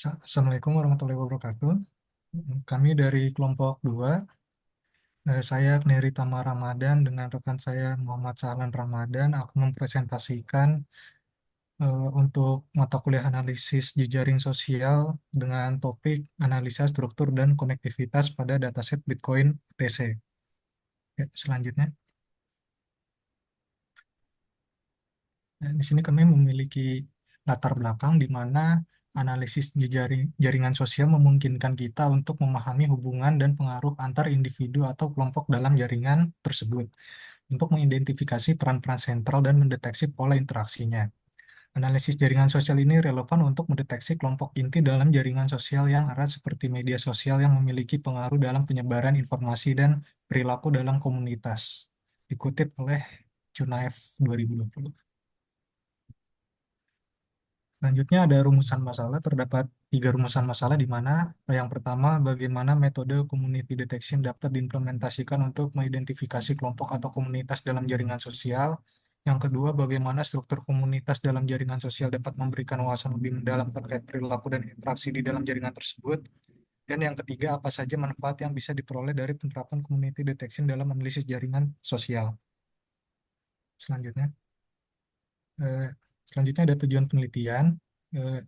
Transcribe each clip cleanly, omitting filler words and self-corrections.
Assalamualaikum warahmatullahi wabarakatuh. Kami dari kelompok 2, saya Kneri Tama Ramadan dengan rekan saya Muhammad Sahlan Ramadan akan mempresentasikan untuk mata kuliah analisis jejaring sosial dengan topik analisa struktur dan konektivitas pada dataset Bitcoin OTC. Ya, selanjutnya. Di sini kami memiliki latar belakang di mana analisis jaringan sosial memungkinkan kita untuk memahami hubungan dan pengaruh antar individu atau kelompok dalam jaringan tersebut, untuk mengidentifikasi peran-peran sentral dan mendeteksi pola interaksinya. Analisis jaringan sosial ini relevan untuk mendeteksi kelompok inti dalam jaringan sosial yang erat seperti media sosial yang memiliki pengaruh dalam penyebaran informasi dan perilaku dalam komunitas. Dikutip oleh Junaev 2020. Selanjutnya ada rumusan masalah. Terdapat 3 rumusan masalah di mana yang pertama, bagaimana metode community detection dapat diimplementasikan untuk mengidentifikasi kelompok atau komunitas dalam jaringan sosial. Yang kedua, bagaimana struktur komunitas dalam jaringan sosial dapat memberikan wawasan lebih mendalam terkait perilaku dan interaksi di dalam jaringan tersebut. Dan yang ketiga, apa saja manfaat yang bisa diperoleh dari penerapan community detection dalam analisis jaringan sosial. Selanjutnya. Eh, Selanjutnya ada tujuan penelitian. Eh,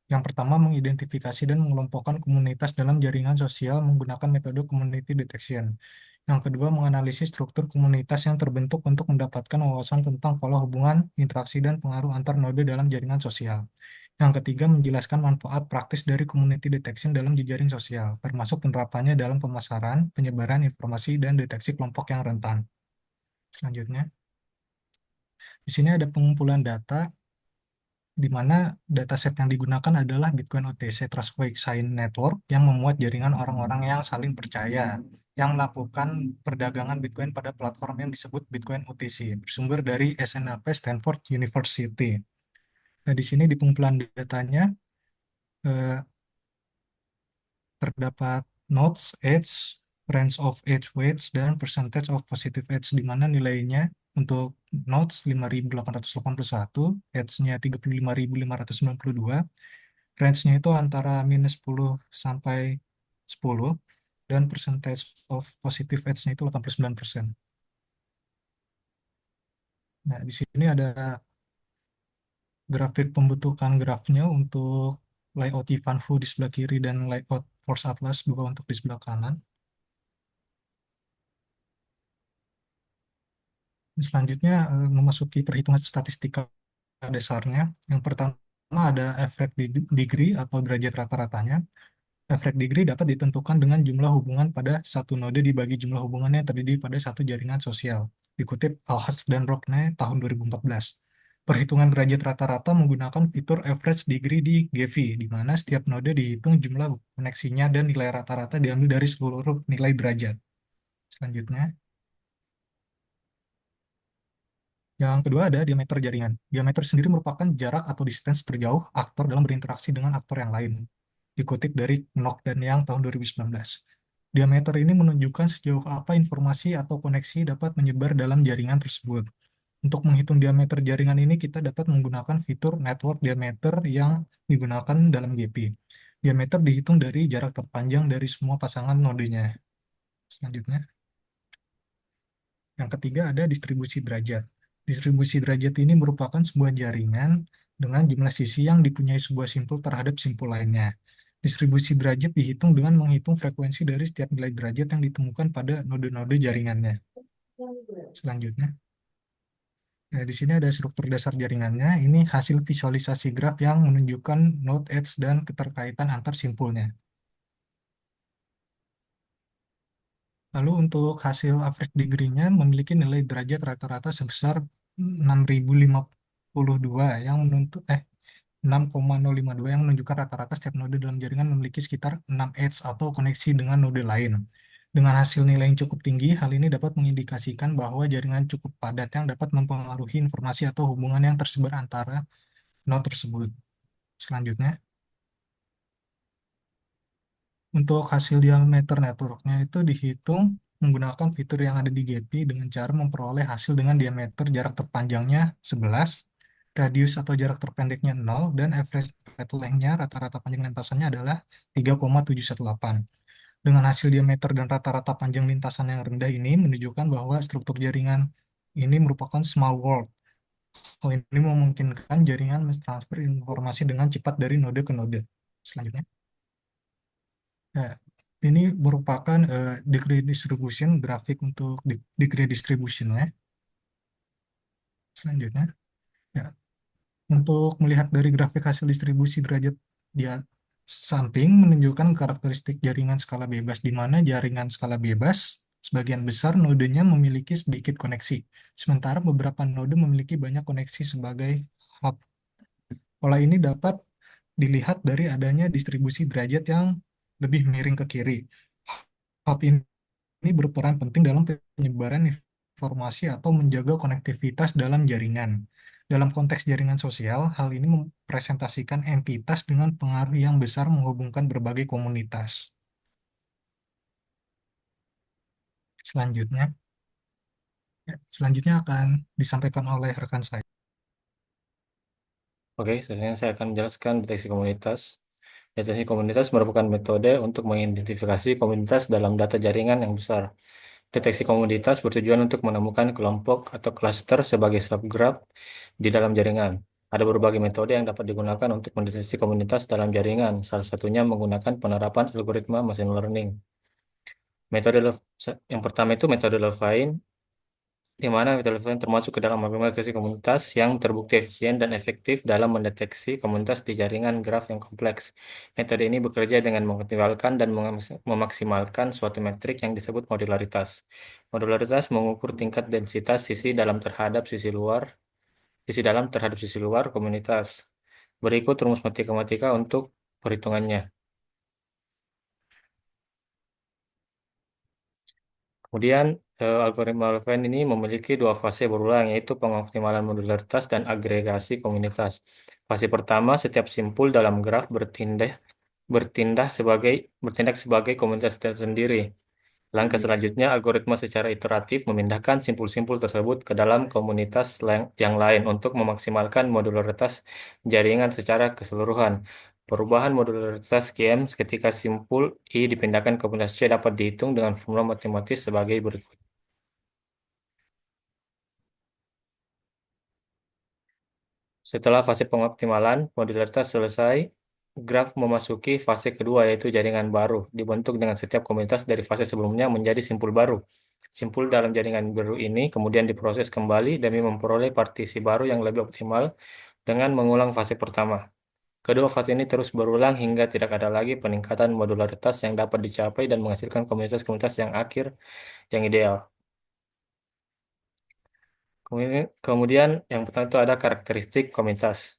Yang pertama, mengidentifikasi dan mengelompokkan komunitas dalam jaringan sosial menggunakan metode community detection. Yang kedua, menganalisis struktur komunitas yang terbentuk untuk mendapatkan wawasan tentang pola hubungan, interaksi, dan pengaruh antar node dalam jaringan sosial. Yang ketiga, menjelaskan manfaat praktis dari community detection dalam jejaring sosial, termasuk penerapannya dalam pemasaran, penyebaran informasi, dan deteksi kelompok yang rentan. Selanjutnya, di sini ada pengumpulan data di mana dataset yang digunakan adalah Bitcoin OTC Trustwave Sign Network yang memuat jaringan orang-orang yang saling percaya yang melakukan perdagangan Bitcoin pada platform yang disebut Bitcoin OTC, bersumber dari SNAP Stanford University. Nah, di sini di pengumpulan datanya eh, terdapat nodes, edge, range of edge weights, dan percentage of positive edge, di mana nilainya untuk nodes 5.881, edge-nya 35.592, range-nya itu antara minus 10 sampai 10, dan percentage of positive edge-nya itu 89%. Nah, di sini ada grafik pembentukan grafnya untuk layout Ivanhoe di sebelah kiri dan layout Force Atlas 2 untuk di sebelah kanan. Selanjutnya memasuki perhitungan statistika dasarnya. Yang pertama ada average degree atau derajat rata-ratanya. Average degree dapat ditentukan dengan jumlah hubungan pada satu node dibagi jumlah hubungan yang terdiri pada satu jaringan sosial. Dikutip Alhatz dan Rockne tahun 2014. Perhitungan derajat rata-rata menggunakan fitur average degree di GV, di mana setiap node dihitung jumlah koneksinya dan nilai rata-rata diambil dari seluruh nilai derajat. Selanjutnya, yang kedua ada diameter jaringan. Diameter sendiri merupakan jarak atau distance terjauh aktor dalam berinteraksi dengan aktor yang lain. Dikutip dari Knock dan Yang tahun 2019. Diameter ini menunjukkan sejauh apa informasi atau koneksi dapat menyebar dalam jaringan tersebut. Untuk menghitung diameter jaringan ini, kita dapat menggunakan fitur network diameter yang digunakan dalam GP. Diameter dihitung dari jarak terpanjang dari semua pasangan nodenya. Selanjutnya. Yang ketiga ada distribusi derajat. Distribusi derajat ini merupakan sebuah jaringan dengan jumlah sisi yang dipunyai sebuah simpul terhadap simpul lainnya. Distribusi derajat dihitung dengan menghitung frekuensi dari setiap nilai derajat yang ditemukan pada node-node jaringannya. Selanjutnya, di sini ada struktur dasar jaringannya. Ini hasil visualisasi graf yang menunjukkan node edge dan keterkaitan antar simpulnya. Lalu untuk hasil average degree-nya memiliki nilai derajat rata-rata sebesar 6.052 yang menuntut 6,052 yang menunjukkan rata-rata setiap node dalam jaringan memiliki sekitar 6 edge atau koneksi dengan node lain. Dengan hasil nilai yang cukup tinggi, hal ini dapat mengindikasikan bahwa jaringan cukup padat yang dapat mempengaruhi informasi atau hubungan yang tersebar antara node tersebut. Selanjutnya, untuk hasil diameter networknya itu dihitung menggunakan fitur yang ada di GP dengan cara memperoleh hasil dengan diameter jarak terpanjangnya 11, radius atau jarak terpendeknya 0, dan average path length-nya rata-rata panjang lintasannya adalah 3,718. Dengan hasil diameter dan rata-rata panjang lintasan yang rendah ini menunjukkan bahwa struktur jaringan ini merupakan small world. Hal ini memungkinkan jaringan mentransfer informasi dengan cepat dari node ke node. Selanjutnya, ya, ini merupakan degree distribution grafik untuk degree distribution ya. Selanjutnya, ya, untuk melihat dari grafik hasil distribusi derajat di samping menunjukkan karakteristik jaringan skala bebas, di mana jaringan skala bebas sebagian besar nodenya memiliki sedikit koneksi, sementara beberapa node memiliki banyak koneksi sebagai hub. Pola ini dapat dilihat dari adanya distribusi derajat yang lebih miring ke kiri. Hub ini berperan penting dalam penyebaran informasi atau menjaga konektivitas dalam jaringan. Dalam konteks jaringan sosial, hal ini mempresentasikan entitas dengan pengaruh yang besar menghubungkan berbagai komunitas. Selanjutnya, selanjutnya akan disampaikan oleh rekan saya. Oke, selanjutnya saya akan menjelaskan deteksi komunitas. Deteksi komunitas merupakan metode untuk mengidentifikasi komunitas dalam data jaringan yang besar. Deteksi komunitas bertujuan untuk menemukan kelompok atau klaster sebagai subgraph di dalam jaringan. Ada berbagai metode yang dapat digunakan untuk mendeteksi komunitas dalam jaringan, salah satunya menggunakan penerapan algoritma machine learning. Metode yang pertama itu metode Levine, di mana metode Levine termasuk ke dalam implementasi komunitas yang terbukti efisien dan efektif dalam mendeteksi komunitas di jaringan graf yang kompleks. Metode ini bekerja dengan mengoptimalkan dan memaksimalkan suatu metrik yang disebut modularitas. Modularitas mengukur tingkat densitas sisi dalam terhadap sisi luar komunitas. Berikut rumus matematika untuk perhitungannya. Kemudian, algoritma Levine ini memiliki dua fase berulang, yaitu pengoptimalan modularitas dan agregasi komunitas. Fase pertama, setiap simpul dalam graf bertindak sebagai komunitas tersendiri. Langkah selanjutnya, algoritma secara iteratif memindahkan simpul-simpul tersebut ke dalam komunitas yang lain untuk memaksimalkan modularitas jaringan secara keseluruhan. Perubahan modularitas QM ketika simpul I dipindahkan ke komunitas C dapat dihitung dengan formula matematis sebagai berikut. Setelah fase pengoptimalan modularitas selesai, graf memasuki fase kedua yaitu jaringan baru, dibentuk dengan setiap komunitas dari fase sebelumnya menjadi simpul baru. Simpul dalam jaringan baru ini kemudian diproses kembali demi memperoleh partisi baru yang lebih optimal dengan mengulang fase pertama. Kedua fase ini terus berulang hingga tidak ada lagi peningkatan modularitas yang dapat dicapai dan menghasilkan komunitas-komunitas yang akhir yang ideal. Kemudian yang pertama itu ada karakteristik komunitas.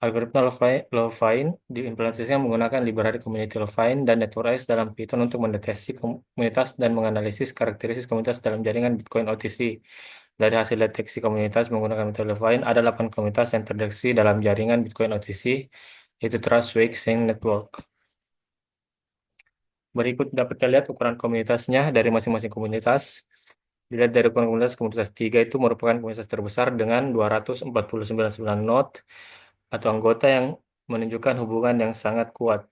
Algoritma Levine diimplementasikan menggunakan library Community Levine dan NetworkX dalam Python untuk mendeteksi komunitas dan menganalisis karakteristik komunitas dalam jaringan Bitcoin OTC. Dari hasil deteksi komunitas menggunakan metode Levine, ada 8 komunitas yang terdeteksi dalam jaringan Bitcoin OTC, yaitu Trust, Wake, Sync, Network. Berikut dapat kita lihat ukuran komunitasnya dari masing-masing komunitas. Dilihat dari ukuran komunitas, komunitas 3 itu merupakan komunitas terbesar dengan 249 node atau anggota yang menunjukkan hubungan yang sangat kuat.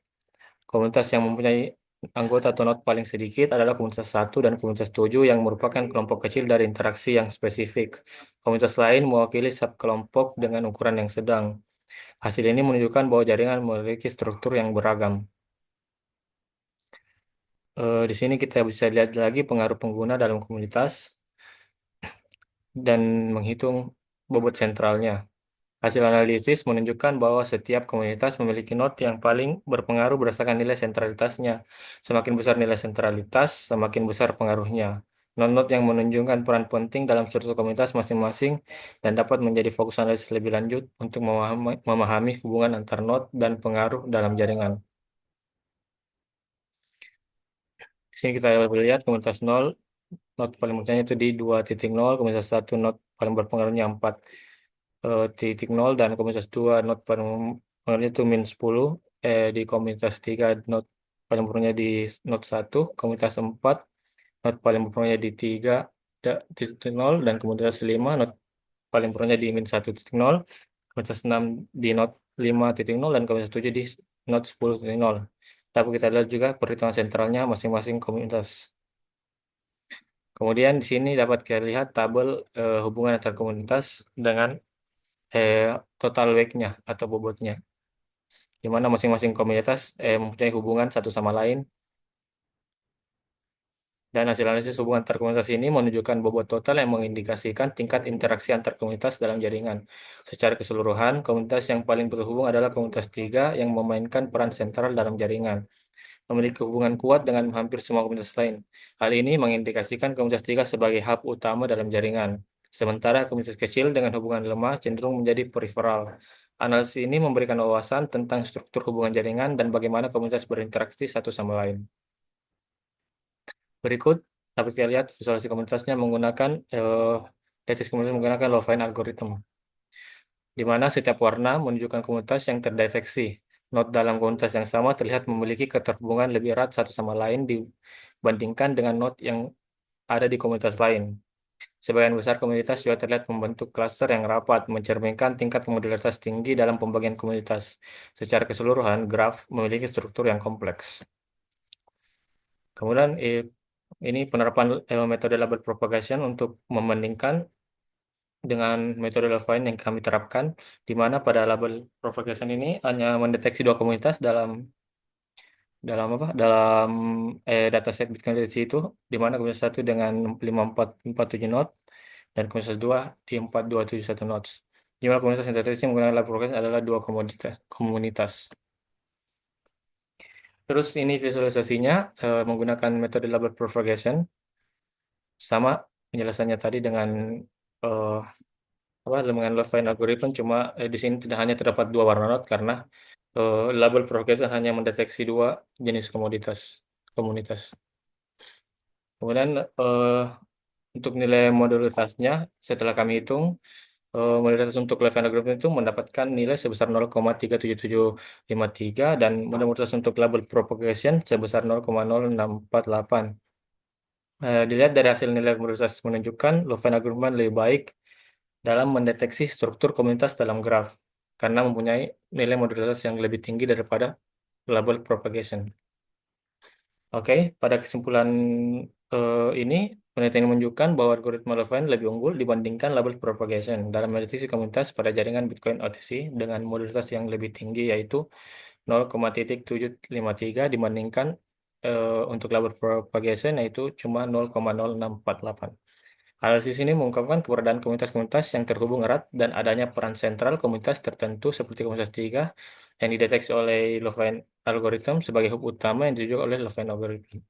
Komunitas yang mempunyai anggota atau node paling sedikit adalah komunitas 1 dan komunitas 7 yang merupakan kelompok kecil dari interaksi yang spesifik. Komunitas lain mewakili subkelompok dengan ukuran yang sedang. Hasil ini menunjukkan bahwa jaringan memiliki struktur yang beragam. Di sini kita bisa lihat lagi pengaruh pengguna dalam komunitas dan menghitung bobot sentralnya. Hasil analisis menunjukkan bahwa setiap komunitas memiliki node yang paling berpengaruh berdasarkan nilai sentralitasnya. Semakin besar nilai sentralitas, semakin besar pengaruhnya. Node-node yang menunjukkan peran penting dalam struktur komunitas masing-masing dan dapat menjadi fokus analisis lebih lanjut untuk memahami hubungan antar node dan pengaruh dalam jaringan. Di sini kita lihat komunitas 0, node paling pentingnya itu di 2.0, komunitas 1 node paling berpengaruhnya 4.0 dan komunitas 2 not pengaruhnya itu -10, di komunitas 3 not paling berpengaruhnya di not 1, komunitas 4 not paling berpengaruhnya di 3.0 dan komunitas 5 not paling berpengaruhnya di -1.0, komunitas 6 di Note 5.0 dan komunitas 7 di Note 10.0. Tapi kita lihat juga perhitungan sentralnya masing-masing komunitas. Kemudian di sini dapat kita lihat tabel hubungan antar komunitas dengan eh, total weight-nya atau bobotnya, di mana masing-masing komunitas mempunyai hubungan satu sama lain. Dan hasil analisis hubungan antar komunitas ini menunjukkan bobot total yang mengindikasikan tingkat interaksi antar komunitas dalam jaringan. Secara keseluruhan, komunitas yang paling berhubung adalah komunitas 3 yang memainkan peran sentral dalam jaringan, memiliki hubungan kuat dengan hampir semua komunitas lain. Hal ini mengindikasikan komunitas 3 sebagai hub utama dalam jaringan. Sementara komunitas kecil dengan hubungan lemah cenderung menjadi periferal. Analisis ini memberikan wawasan tentang struktur hubungan jaringan dan bagaimana komunitas berinteraksi satu sama lain. Berikut dapat kita lihat visualisasi komunitasnya menggunakan deteksi komunitas menggunakan Levine algorithm, di mana setiap warna menunjukkan komunitas yang terdeteksi. Node dalam komunitas yang sama terlihat memiliki keterhubungan lebih erat satu sama lain dibandingkan dengan node yang ada di komunitas lain. Sebagian besar komunitas juga terlihat membentuk klaster yang rapat, mencerminkan tingkat modularitas tinggi dalam pembagian komunitas. Secara keseluruhan, graf memiliki struktur yang kompleks. Kemudian ini penerapan metode label propagation untuk membandingkan dengan metode Levine yang kami terapkan, di mana pada label propagation ini hanya mendeteksi dua komunitas dalam dalam apa? Dalam dataset Bitcoin Literacy itu, di mana komunitas satu dengan 5447 node dan komunitas dua di 4271 nodes. Di mana komunitas yang terdeteksi menggunakan label propagation adalah dua komunitas. Terus ini visualisasinya menggunakan metode label propagation, sama penjelasannya tadi dengan eh, apa dengan Levine algorithm, cuma di sini tidak hanya terdapat dua warna not karena label propagation hanya mendeteksi dua jenis komunitas. Kemudian untuk nilai modularitasnya setelah kami hitung, modularitas untuk Levine algorithm itu mendapatkan nilai sebesar 0,37753 dan modularitas untuk label propagation sebesar 0,0648. Dilihat dari hasil nilai modularitas menunjukkan Levine algorithm lebih baik dalam mendeteksi struktur komunitas dalam graf karena mempunyai nilai modularitas yang lebih tinggi daripada label propagation. Oke, pada kesimpulan ini, penelitian menunjukkan bahwa algoritma Levine lebih unggul dibandingkan label propagation dalam mendeteksi komunitas pada jaringan Bitcoin OTC dengan modularitas yang lebih tinggi yaitu 0,753 dibandingkan untuk label propagation yaitu cuma 0,0648. Analisis ini mengungkapkan keberadaan komunitas-komunitas yang terhubung erat dan adanya peran sentral komunitas tertentu seperti komunitas 3 yang dideteksi oleh Levine algorithm sebagai hub utama yang dituju oleh Levine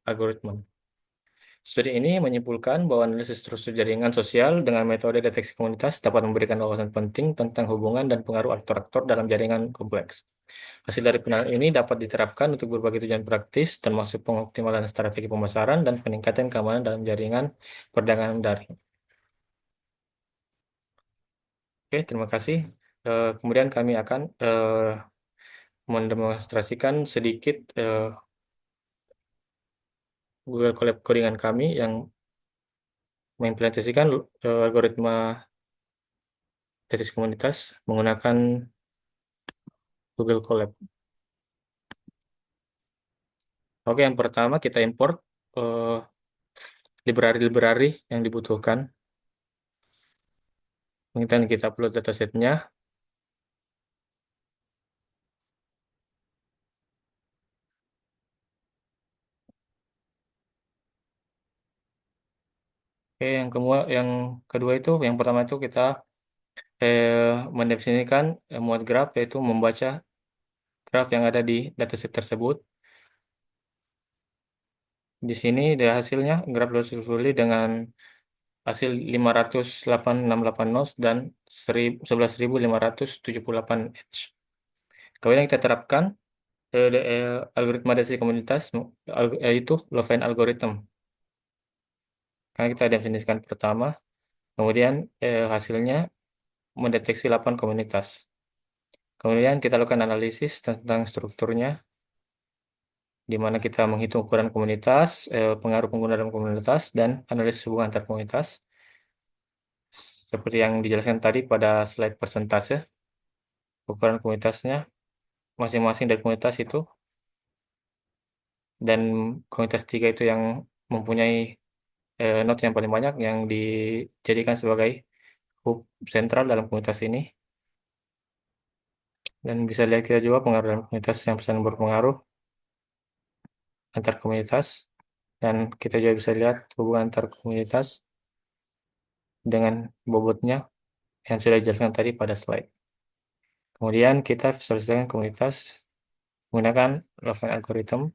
algorithm. Studi ini menyimpulkan bahwa analisis struktur jaringan sosial dengan metode deteksi komunitas dapat memberikan wawasan penting tentang hubungan dan pengaruh aktor-aktor dalam jaringan kompleks. Hasil dari penelitian ini dapat diterapkan untuk berbagai tujuan praktis, termasuk pengoptimalan strategi pemasaran dan peningkatan keamanan dalam jaringan perdagangan daring. Oke, terima kasih. Kemudian kami akan mendemonstrasikan sedikit Google Colab codingan kami yang mengimplementasikan algoritma deteksi komunitas menggunakan Google Colab. Oke, yang pertama kita import eh, library-library yang dibutuhkan. Kemudian kita upload datasetnya. Oke, yang kedua itu, yang pertama itu kita mendefinisikan muat graph, yaitu membaca graph yang ada di dataset tersebut. Di sini ada hasilnya, graph Lossley dengan hasil 508,68 nos dan 11.578 edge. Kemudian kita terapkan algoritma deteksi komunitas, yaitu Levine algorithm. Karena kita definisikan pertama, kemudian hasilnya mendeteksi 8 komunitas. Kemudian kita lakukan analisis tentang strukturnya, di mana kita menghitung ukuran komunitas, pengaruh pengguna dalam komunitas, dan analisis hubungan antar komunitas. Seperti yang dijelaskan tadi pada slide persentase. ukuran komunitasnya masing-masing dari komunitas itu, dan komunitas tiga itu yang mempunyai nodes yang paling banyak yang dijadikan sebagai hub sentral dalam komunitas ini. Dan bisa lihat kita juga pengaruh dalam komunitas yang saling berpengaruh antar komunitas, dan kita juga bisa lihat hubungan antar komunitas dengan bobotnya yang sudah dijelaskan tadi pada slide. Kemudian kita visualisasikan komunitas menggunakan Love algorithm.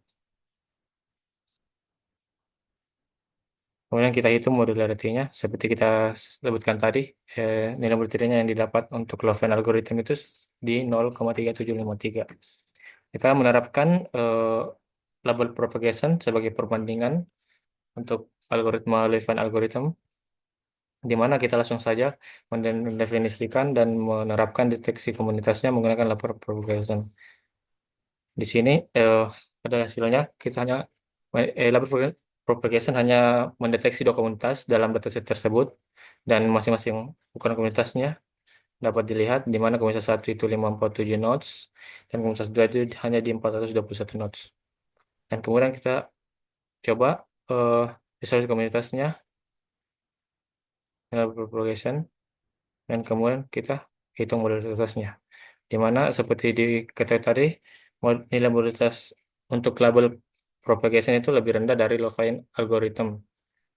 Kemudian kita hitung modularity-nya seperti kita sebutkan tadi, nilai modularity yang didapat untuk Love algorithm itu di 0,3753. Kita menerapkan label propagation sebagai perbandingan untuk algoritma Levine algorithm, di mana kita langsung saja mendefinisikan dan menerapkan deteksi komunitasnya menggunakan label propagation. Di sini ada hasilnya, kita hanya label propagation hanya mendeteksi dua komunitas dalam dataset tersebut, dan masing-masing ukuran komunitasnya dapat dilihat di mana komunitas satu itu 547 nodes dan komunitas dua itu hanya di 421 nodes. Dan kemudian kita coba eh visualisasi komunitasnya dengan propagation, dan kemudian kita hitung modalitasnya. Di mana seperti diketahui tadi, nilai modalitas untuk label propagation itu lebih rendah dari Levine algorithm.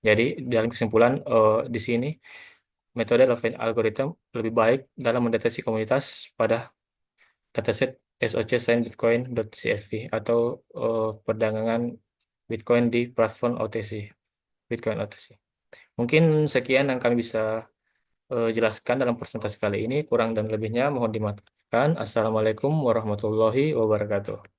Jadi dalam kesimpulan di sini metode Levine algorithm lebih baik dalam mendeteksi komunitas pada dataset SOC Sign Bitcoin.CSV atau perdagangan Bitcoin di platform OTC, Bitcoin OTC. Mungkin sekian yang kami bisa jelaskan dalam presentasi kali ini. Kurang dan lebihnya mohon dimaafkan. Assalamualaikum warahmatullahi wabarakatuh.